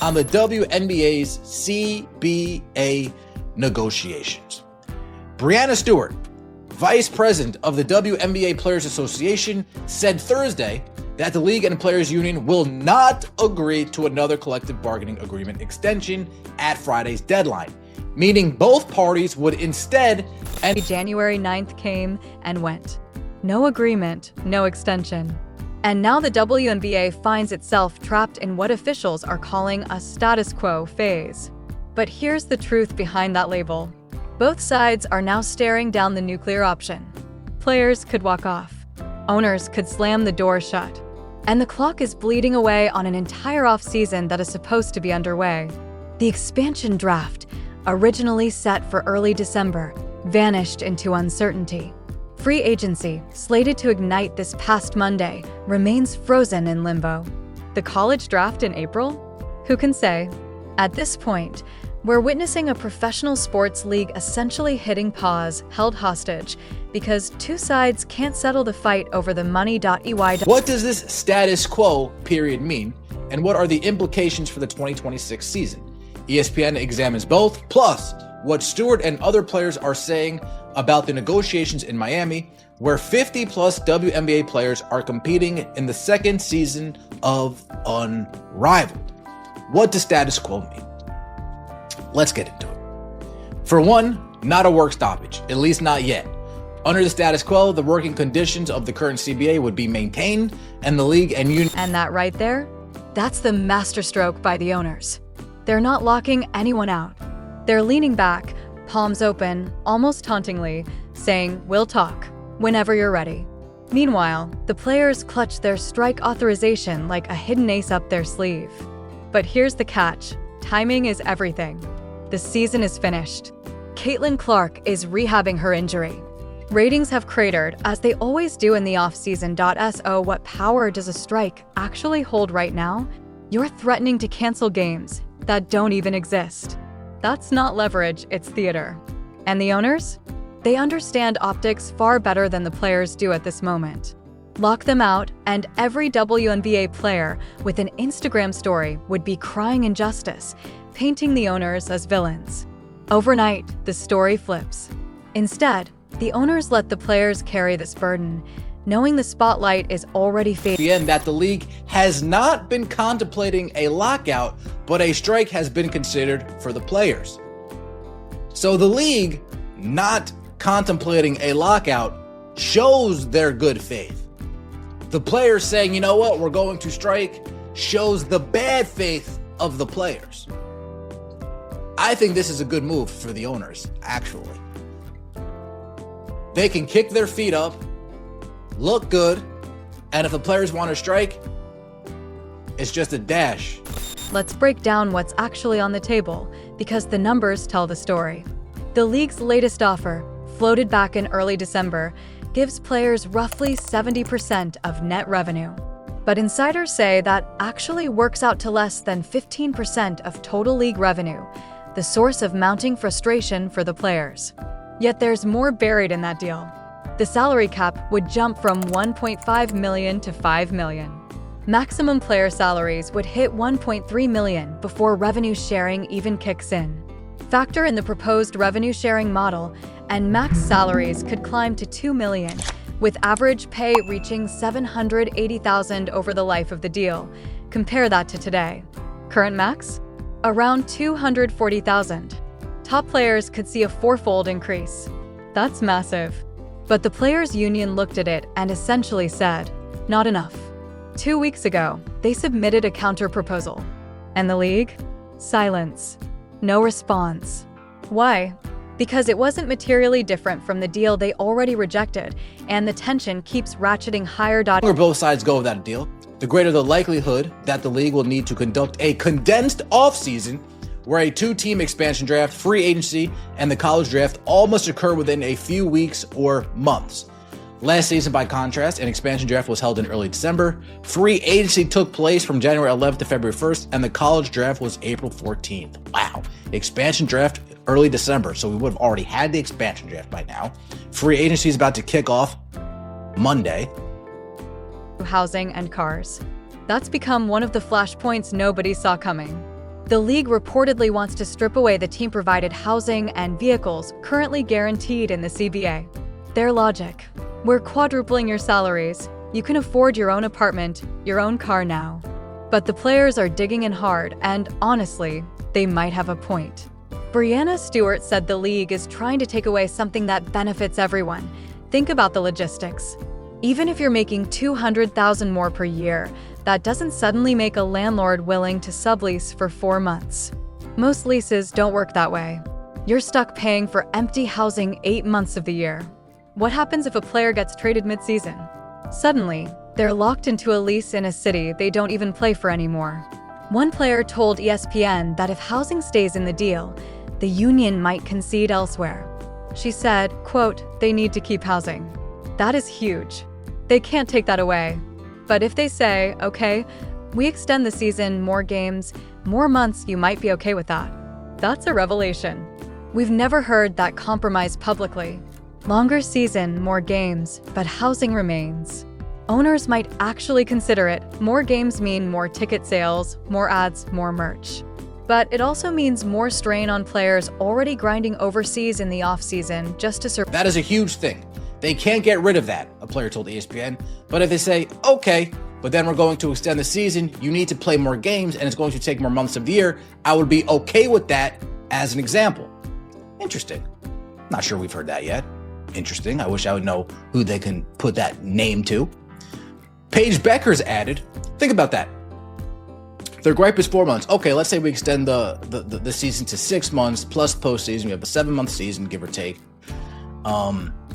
on the WNBA's CBA negotiations. Brianna Stewart, Vice President of the WNBA Players Association, said Thursday that the league and players union will not agree to another collective bargaining agreement extension at Friday's deadline, meaning both parties would instead end. January 9th came and went. No agreement, no extension. And now the WNBA finds itself trapped in what officials are calling a status quo phase. But here's the truth behind that label. Both sides are now staring down the nuclear option. Players could walk off. Owners could slam the door shut. And the clock is bleeding away on an entire offseason that is supposed to be underway. The expansion draft, originally set for early December, vanished into uncertainty. Free agency, slated to ignite this past Monday, remains frozen in limbo. The college draft in April? Who can say? At this point, we're witnessing a professional sports league essentially hitting pause, held hostage, because two sides can't settle the fight over the money.ey. What does this status quo period mean, and what are the implications for the 2026 season? ESPN examines both, plus what Stewart and other players are saying about the negotiations in Miami, where 50-plus WNBA players are competing in the second season of Unrivaled. What does status quo mean? Let's get into it. For one, not a work stoppage, at least not yet. Under the status quo, the working conditions of the current CBA would be maintained, and the league and union. And that right there, that's the masterstroke by the owners. They're not locking anyone out. They're leaning back, palms open, almost tauntingly, saying, "We'll talk, whenever you're ready." Meanwhile, the players clutch their strike authorization like a hidden ace up their sleeve. But here's the catch. Timing is everything. The season is finished. Caitlin Clark is rehabbing her injury. Ratings have cratered, as they always do in the offseason. So what power does a strike actually hold right now? You're threatening to cancel games that don't even exist. That's not leverage, it's theater. And the owners? They understand optics far better than the players do at this moment. Lock them out, and every WNBA player with an Instagram story would be crying injustice, painting the owners as villains. Overnight, the story flips. Instead, the owners let the players carry this burden, knowing the spotlight is already fading. The end that the league has not been contemplating a lockout, but a strike has been considered for the players. So the league not contemplating a lockout shows their good faith. The players saying, you know what, we're going to strike, shows the bad faith of the players. I think this is a good move for the owners, actually. They can kick their feet up, look good, and if the players want to strike, it's just a dash. Let's break down what's actually on the table, because the numbers tell the story. The league's latest offer, floated back in early December, gives players roughly 70% of net revenue. But insiders say that actually works out to less than 15% of total league revenue, the source of mounting frustration for the players. Yet there's more buried in that deal. The salary cap would jump from $1.5 million to $5 million. Maximum player salaries would hit $1.3 million before revenue sharing even kicks in. Factor in the proposed revenue sharing model, and max salaries could climb to $2 million, with average pay reaching $780,000 over the life of the deal. Compare that to today. Current max? Around $240,000. Top players could see a fourfold increase. That's massive. But the players' union looked at it and essentially said, not enough. 2 weeks ago, they submitted a counter-proposal. And the league? Silence. No response. Why? Because it wasn't materially different from the deal they already rejected, and the tension keeps ratcheting higher. The longer both sides go without a deal, the greater the likelihood that the league will need to conduct a condensed offseason where a two-team expansion draft, free agency, and the college draft all must occur within a few weeks or months. Last season, by contrast, an expansion draft was held in early December. Free agency took place from January 11th to February 1st, and the college draft was April 14th. Wow. Expansion draft early December, so we would have already had the expansion draft by now. Free agency is about to kick off Monday. Housing and cars. That's become one of the flashpoints nobody saw coming. The league reportedly wants to strip away the team-provided housing and vehicles currently guaranteed in the CBA. Their logic: we're quadrupling your salaries. You can afford your own apartment, your own car now. But the players are digging in hard, and honestly, they might have a point. Brianna Stewart said the league is trying to take away something that benefits everyone. Think about the logistics. Even if you're making $200,000 more per year, that doesn't suddenly make a landlord willing to sublease for 4 months. Most leases don't work that way. You're stuck paying for empty housing 8 months of the year. What happens if a player gets traded mid-season? Suddenly, they're locked into a lease in a city they don't even play for anymore. One player told ESPN that if housing stays in the deal, the union might concede elsewhere. She said, quote, "They need to keep housing." That is huge. They can't take that away. But if they say, okay, we extend the season, more games, more months, you might be okay with that. That's a revelation. We've never heard that compromise publicly. Longer season, more games, but housing remains. Owners might actually consider it. More games mean more ticket sales, more ads, more merch. But it also means more strain on players already grinding overseas in the offseason just to survive. That is a huge thing. They can't get rid of that, a player told ESPN. But if they say, okay, but then we're going to extend the season, you need to play more games, and it's going to take more months of the year, I would be okay with that as an example. Interesting. Not sure we've heard that yet. Interesting. I wish I would know who they can put that name to. Paige Beckers added, think about that. Their gripe is 4 months. Okay, let's say we extend the season to 6 months plus postseason. We have a 7-month season, give or take.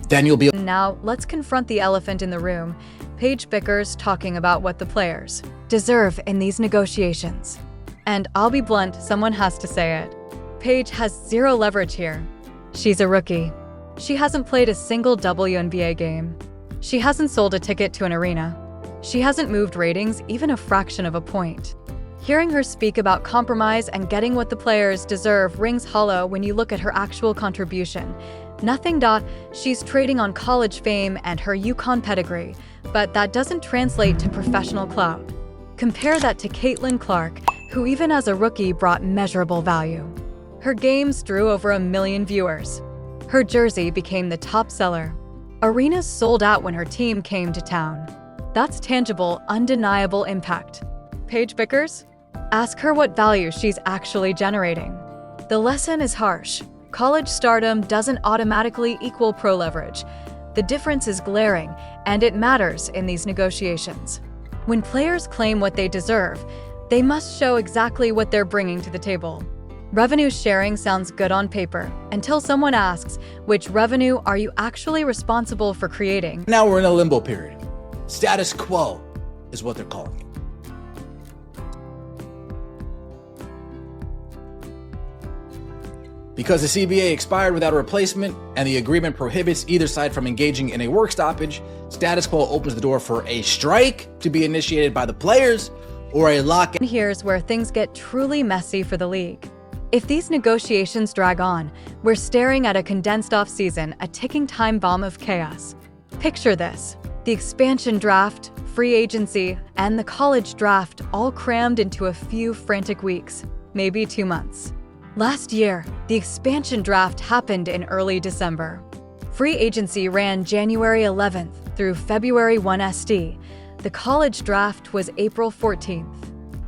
Then you'll be... Now, let's confront the elephant in the room. Paige Beckers talking about what the players deserve in these negotiations. And I'll be blunt, someone has to say it. Paige has zero leverage here. She's a rookie. She hasn't played a single WNBA game. She hasn't sold a ticket to an arena. She hasn't moved ratings even a fraction of a point. Hearing her speak about compromise and getting what the players deserve rings hollow when you look at her actual contribution. Nothing. She's trading on college fame and her UConn pedigree, but that doesn't translate to professional clout. Compare that to Caitlin Clark, who even as a rookie brought measurable value. Her games drew over 1 million viewers. Her jersey became the top seller. Arenas sold out when her team came to town. That's tangible, undeniable impact. Paige Beckers? Ask her what value she's actually generating. The lesson is harsh. College stardom doesn't automatically equal pro leverage. The difference is glaring, and it matters in these negotiations. When players claim what they deserve, they must show exactly what they're bringing to the table. Revenue sharing sounds good on paper, until someone asks, which revenue are you actually responsible for creating? Now we're in a limbo period. Status quo is what they're calling it. Because the CBA expired without a replacement and the agreement prohibits either side from engaging in a work stoppage, status quo opens the door for a strike to be initiated by the players or a lockout. Here's where things get truly messy for the league. If these negotiations drag on, we're staring at a condensed off-season, a ticking time bomb of chaos. Picture this: the expansion draft, free agency, and the college draft all crammed into a few frantic weeks, maybe 2 months. Last year, the expansion draft happened in early December. Free agency ran January 11th through February 1 SD. The college draft was April 14th.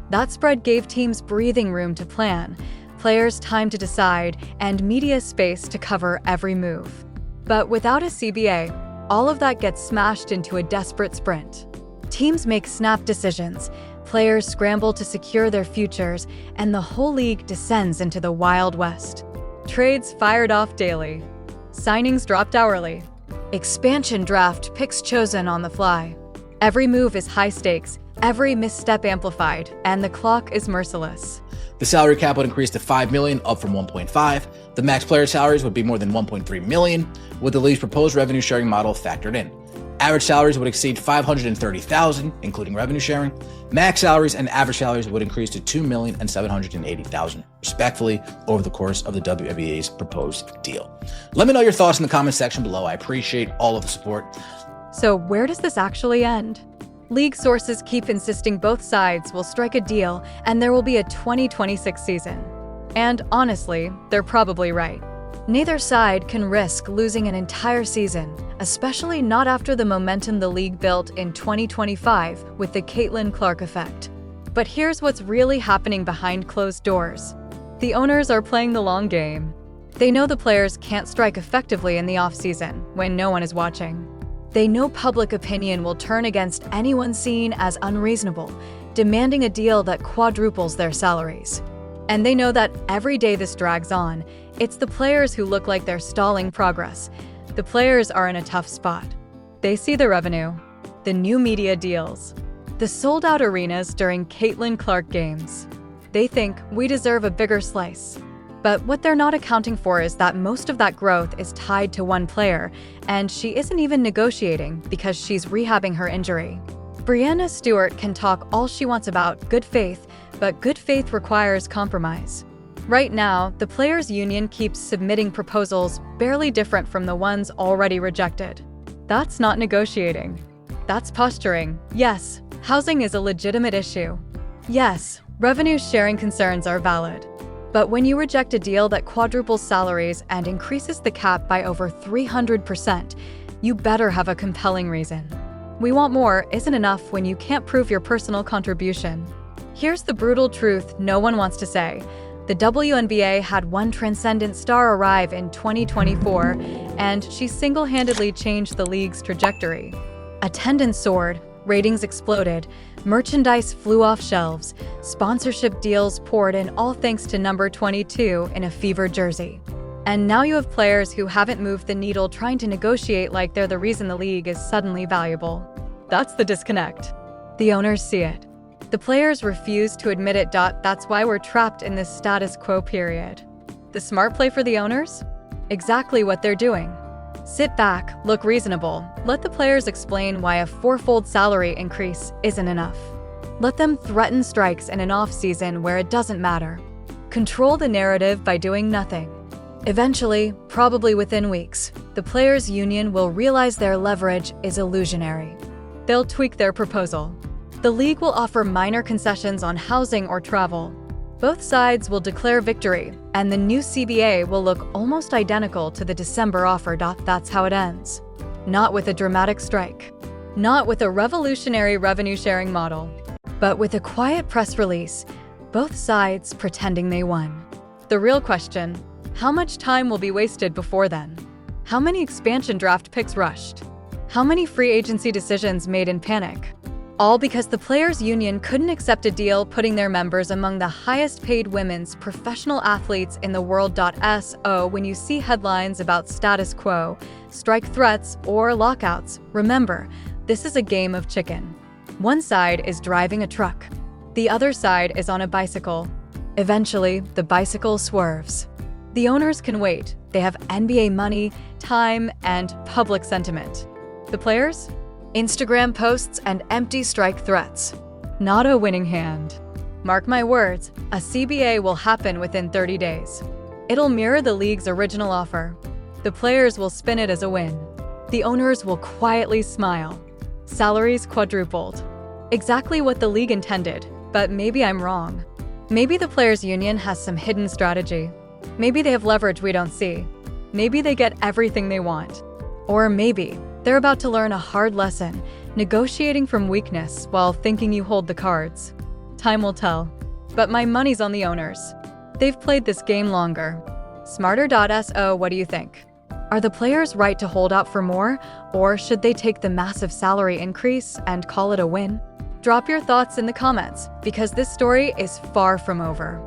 That spread gave teams breathing room to plan, players time to decide, and media space to cover every move. But without a CBA, all of that gets smashed into a desperate sprint. Teams make snap decisions, players scramble to secure their futures, and the whole league descends into the Wild West. Trades fired off daily. Signings dropped hourly. Expansion draft picks chosen on the fly. Every move is high stakes, every misstep amplified, and the clock is merciless. The salary cap would increase to $5 million, up from $1.5. The max player salaries would be more than $1.3 million, with the league's proposed revenue sharing model factored in. Average salaries would exceed $530,000, including revenue sharing. Max salaries and average salaries would increase to $2,780,000, respectively, over the course of the WNBA's proposed deal. Let me know your thoughts in the comment section below. I appreciate all of the support. So where does this actually end? League sources keep insisting both sides will strike a deal and there will be a 2026 season. And honestly, they're probably right. Neither side can risk losing an entire season, especially not after the momentum the league built in 2025 with the Caitlin Clark effect. But here's what's really happening behind closed doors. The owners are playing the long game. They know the players can't strike effectively in the offseason when no one is watching. They know public opinion will turn against anyone seen as unreasonable, demanding a deal that quadruples their salaries. And they know that every day this drags on, it's the players who look like they're stalling progress. The players are in a tough spot. They see the revenue, the new media deals, the sold-out arenas during Caitlin Clark games. They think we deserve a bigger slice. But what they're not accounting for is that most of that growth is tied to one player, and she isn't even negotiating because she's rehabbing her injury. Breanna Stewart can talk all she wants about good faith, but good faith requires compromise. Right now, the players' union keeps submitting proposals barely different from the ones already rejected. That's not negotiating. That's posturing. Yes, housing is a legitimate issue. Yes, revenue-sharing concerns are valid. But when you reject a deal that quadruples salaries and increases the cap by over 300%, you better have a compelling reason. We want more isn't enough when you can't prove your personal contribution. Here's the brutal truth no one wants to say. The WNBA had one transcendent star arrive in 2024, and she single-handedly changed the league's trajectory. Attendance soared, ratings exploded, merchandise flew off shelves, sponsorship deals poured in, all thanks to number 22 in a fever jersey. And now you have players who haven't moved the needle trying to negotiate like they're the reason the league is suddenly valuable. That's the disconnect. The owners see it. The players refuse to admit it. That's why we're trapped in this status quo period. The smart play for the owners? Exactly what they're doing. Sit back, look reasonable, let the players explain why a fourfold salary increase isn't enough. Let them threaten strikes in an off-season where it doesn't matter. Control the narrative by doing nothing. Eventually, probably within weeks, the players' union will realize their leverage is illusionary. They'll tweak their proposal. The league will offer minor concessions on housing or travel. Both sides will declare victory, and the new CBA will look almost identical to the December offer. That's how it ends. Not with a dramatic strike. Not with a revolutionary revenue-sharing model. But with a quiet press release, both sides pretending they won. The real question: how much time will be wasted before then? How many expansion draft picks rushed? How many free agency decisions made in panic? All because the players' union couldn't accept a deal putting their members among the highest-paid women's professional athletes in the world. So when you see headlines about status quo, strike threats, or lockouts, remember, this is a game of chicken. One side is driving a truck. The other side is on a bicycle. Eventually, the bicycle swerves. The owners can wait. They have NBA money, time, and public sentiment. The players? Instagram posts and empty strike threats. Not a winning hand. Mark my words, a CBA will happen within 30 days. It'll mirror the league's original offer. The players will spin it as a win. The owners will quietly smile. Salaries quadrupled. Exactly what the league intended, but maybe I'm wrong. Maybe the players' union has some hidden strategy. Maybe they have leverage we don't see. Maybe they get everything they want. Or maybe they're about to learn a hard lesson, negotiating from weakness while thinking you hold the cards. Time will tell. But my money's on the owners. They've played this game longer. Smarter.so, what do you think? Are the players right to hold out for more, or should they take the massive salary increase and call it a win? Drop your thoughts in the comments, because this story is far from over.